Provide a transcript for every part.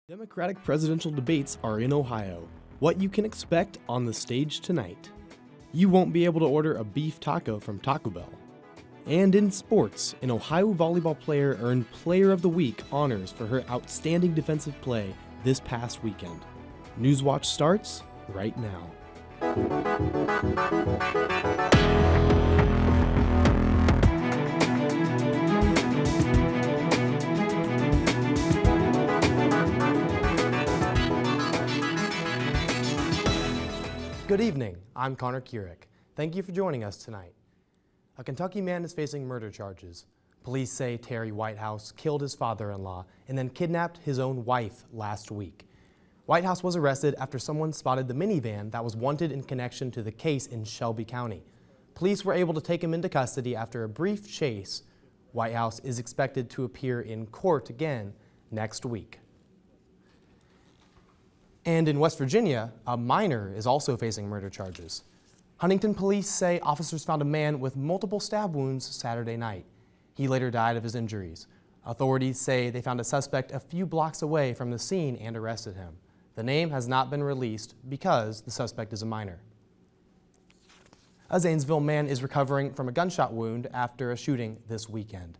Democratic presidential debates are in Ohio. What you can expect on the stage tonight. You won't be able to order a beef taco from Taco Bell. And in sports, an Ohio volleyball player earned Player of the Week honors for her outstanding defensive play this past weekend. Newswatch starts right now. Good evening, I'm Connor Keurig. Thank you for joining us tonight. A Kentucky man is facing murder charges. Police say Terry Whitehouse killed his father-in-law and then kidnapped his own wife last week. Whitehouse was arrested after someone spotted the minivan that was wanted in connection to the case in Shelby County. Police were able to take him into custody after a brief chase. Whitehouse is expected to appear in court again next week. And in West Virginia, a minor is also facing murder charges. Huntington police say officers found a man with multiple stab wounds Saturday night. He later died of his injuries. Authorities say they found a suspect a few blocks away from the scene and arrested him. The name has not been released because the suspect is a minor. A Zanesville man is recovering from a gunshot wound after a shooting this weekend.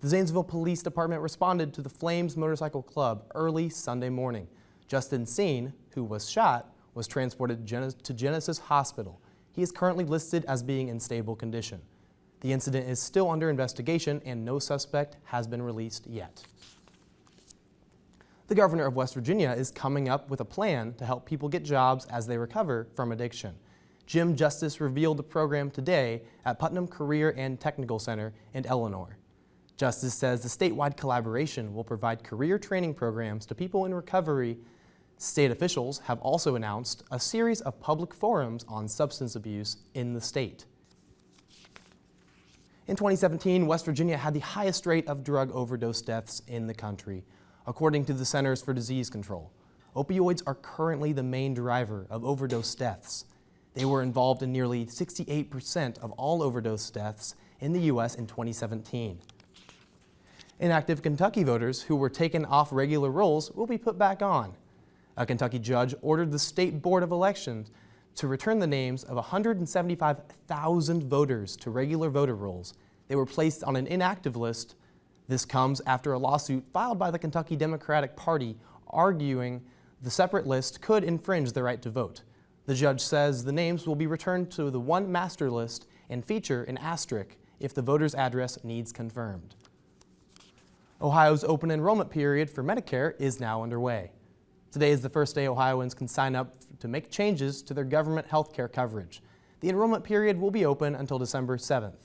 The Zanesville Police Department responded to the Flames Motorcycle Club early Sunday morning. Justin Seen, who was shot, was transported to Genesis Hospital. He is currently listed as being in stable condition. The incident is still under investigation and no suspect has been released yet. The governor of West Virginia is coming up with a plan to help people get jobs as they recover from addiction. Jim Justice revealed the program today at Putnam Career and Technical Center in Eleanor. Justice says the statewide collaboration will provide career training programs to people in recovery. State officials have also announced a series of public forums on substance abuse in the state. In 2017, West Virginia had the highest rate of drug overdose deaths in the country, according to the Centers for Disease Control. Opioids are currently the main driver of overdose deaths. They were involved in nearly 68% of all overdose deaths in the U.S. in 2017. Inactive Kentucky voters who were taken off regular rolls will be put back on. A Kentucky judge ordered the State Board of Elections to return the names of 175,000 voters to regular voter rolls. They were placed on an inactive list. This comes after a lawsuit filed by the Kentucky Democratic Party arguing the separate list could infringe the right to vote. The judge says the names will be returned to the one master list and feature an asterisk if the voter's address needs confirmed. Ohio's open enrollment period for Medicare is now underway. Today is the first day Ohioans can sign up to make changes to their government health care coverage. The enrollment period will be open until December 7th.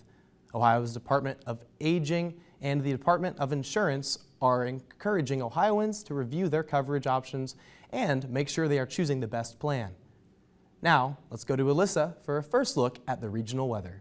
Ohio's Department of Aging and the Department of Insurance are encouraging Ohioans to review their coverage options and make sure they are choosing the best plan. Now, let's go to Alyssa for a first look at the regional weather.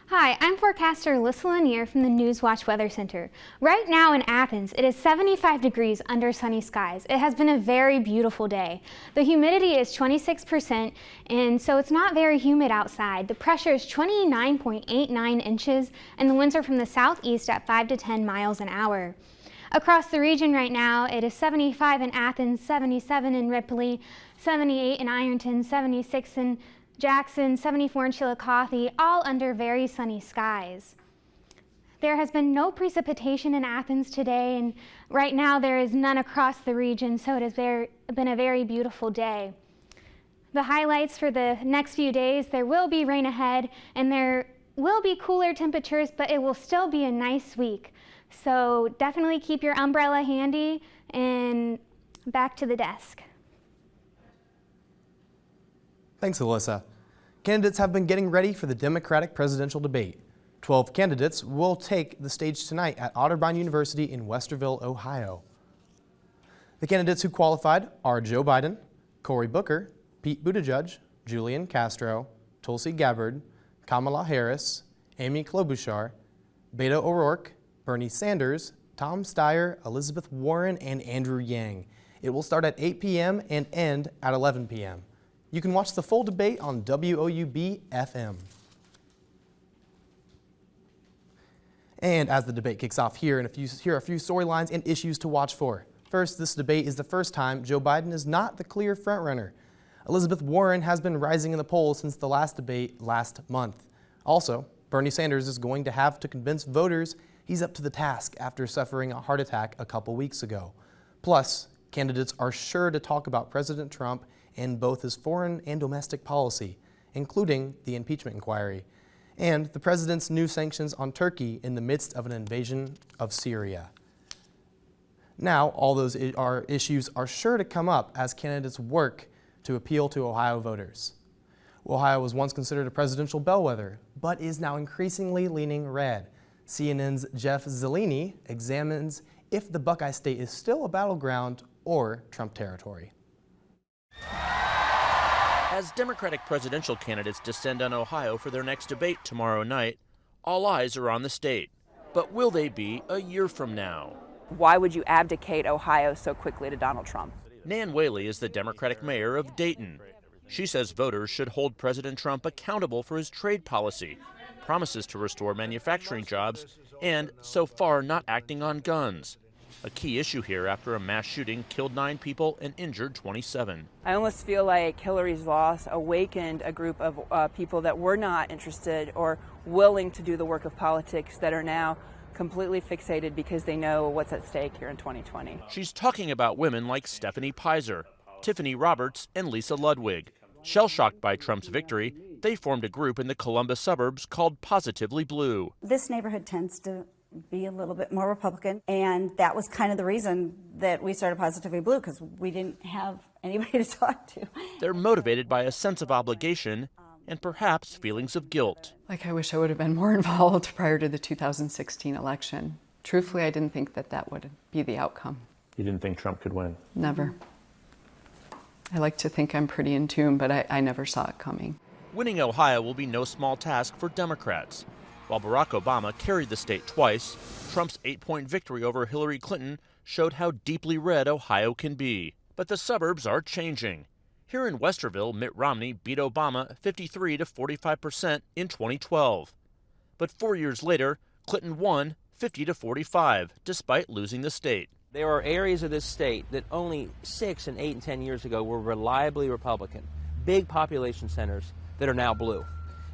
Hi, I'm forecaster Alyssa Lanier from the Newswatch Weather Center. Right now in Athens, it is 75 degrees under sunny skies. It has been a very beautiful day. The humidity is 26%, and so it's not very humid outside. The pressure is 29.89 inches, and the winds are from the southeast at 5 to 10 miles an hour. Across the region right now, it is 75 in Athens, 77 in Ripley, 78 in Ironton, 76 in Jackson, 74 in Chillicothe, all under very sunny skies. There has been no precipitation in Athens today, and right now there is none across the region, so it has been a very beautiful day. The highlights for the next few days: there will be rain ahead, and there will be cooler temperatures, but it will still be a nice week. So definitely keep your umbrella handy, and back to the desk. Thanks, Alyssa. Candidates have been getting ready for the Democratic presidential debate. 12 candidates will take the stage tonight at Otterbein University in Westerville, Ohio. The candidates who qualified are Joe Biden, Cory Booker, Pete Buttigieg, Julian Castro, Tulsi Gabbard, Kamala Harris, Amy Klobuchar, Beto O'Rourke, Bernie Sanders, Tom Steyer, Elizabeth Warren, and Andrew Yang. It will start at 8 p.m. and end at 11 p.m. You can watch the full debate on WOUB-FM. And as the debate kicks off here are a few storylines and issues to watch for. First, this debate is the first time Joe Biden is not the clear frontrunner. Elizabeth Warren has been rising in the polls since the last debate last month. Also, Bernie Sanders is going to have to convince voters he's up to the task after suffering a heart attack a couple weeks ago. Plus, candidates are sure to talk about President Trump and both his foreign and domestic policy, including the impeachment inquiry, and the president's new sanctions on Turkey in the midst of an invasion of Syria. Now, all those issues are sure to come up as candidates work to appeal to Ohio voters. Ohio was once considered a presidential bellwether, but is now increasingly leaning red. CNN's Jeff Zellini examines if the Buckeye State is still a battleground or Trump territory. As Democratic presidential candidates descend on Ohio for their next debate tomorrow night, all eyes are on the state. But will they be a year from now? Why would you abdicate Ohio so quickly to Donald Trump? Nan Whaley is the Democratic mayor of Dayton. She says voters should hold President Trump accountable for his trade policy, promises to restore manufacturing jobs, and so far not acting on guns. A key issue here after a mass shooting killed 9 people and injured 27. I almost feel like Hillary's loss awakened a group of people that were not interested or willing to do the work of politics that are now completely fixated because they know what's at stake here in 2020. She's talking about women like Stephanie Pizer, Tiffany Roberts, and Lisa Ludwig. Shell-shocked by Trump's victory, they formed a group in the Columbus suburbs called Positively Blue. This neighborhood tends to be a little bit more Republican, and that was kind of the reason that we started Positively Blue, because we didn't have anybody to talk to. They're motivated by a sense of obligation and perhaps feelings of guilt. Like, I wish I would have been more involved prior to the 2016 election. Truthfully, I didn't think that would be the outcome. You didn't think Trump could win? Never. I like to think I'm pretty in tune, but I never saw it coming. Winning Ohio will be no small task for Democrats. While Barack Obama carried the state twice, Trump's 8-point victory over Hillary Clinton showed how deeply red Ohio can be. But the suburbs are changing. Here in Westerville, Mitt Romney beat Obama 53 to 45% in 2012. But 4 years later, Clinton won 50 to 45, despite losing the state. There are areas of this state that only 6 and 8 and 10 years ago were reliably Republican, big population centers that are now blue.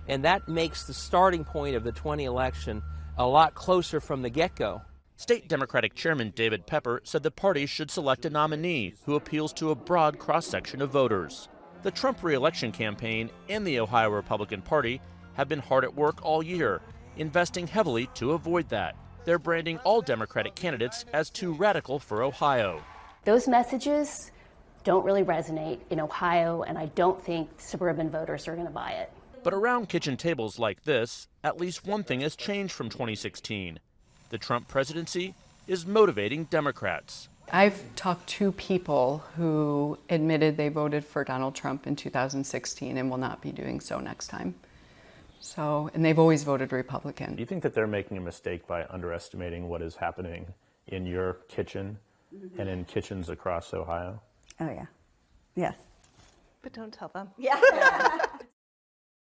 And that makes the starting point of the 20 election a lot closer from the get-go. State Democratic Chairman David Pepper said the party should select a nominee who appeals to a broad cross-section of voters. The Trump re-election campaign and the Ohio Republican Party have been hard at work all year, investing heavily to avoid that. They're branding all Democratic candidates as too radical for Ohio. Those messages don't really resonate in Ohio, and I don't think suburban voters are going to buy it. But around kitchen tables like this, at least one thing has changed from 2016. The Trump presidency is motivating Democrats. I've talked to people who admitted they voted for Donald Trump in 2016 and will not be doing so next time. And they've always voted Republican. Do you think that they're making a mistake by underestimating what is happening in your kitchen and in kitchens across Ohio? Oh, yeah. Yes. But don't tell them. Yeah.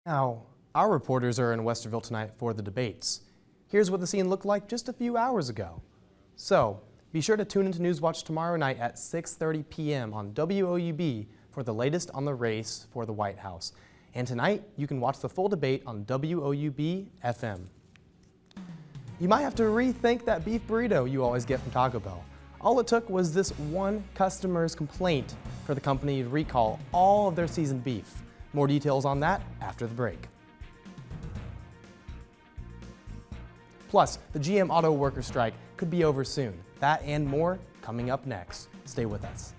Now, our reporters are in Westerville tonight for the debates. Here's what the scene looked like just a few hours ago. So, be sure to tune into Newswatch tomorrow night at 6:30 p.m. on WOUB for the latest on the race for the White House. And tonight, you can watch the full debate on WOUB-FM. You might have to rethink that beef burrito you always get from Taco Bell. All it took was this one customer's complaint for the company to recall all of their seasoned beef. More details on that after the break. Plus, the GM auto worker strike could be over soon. That and more coming up next. Stay with us.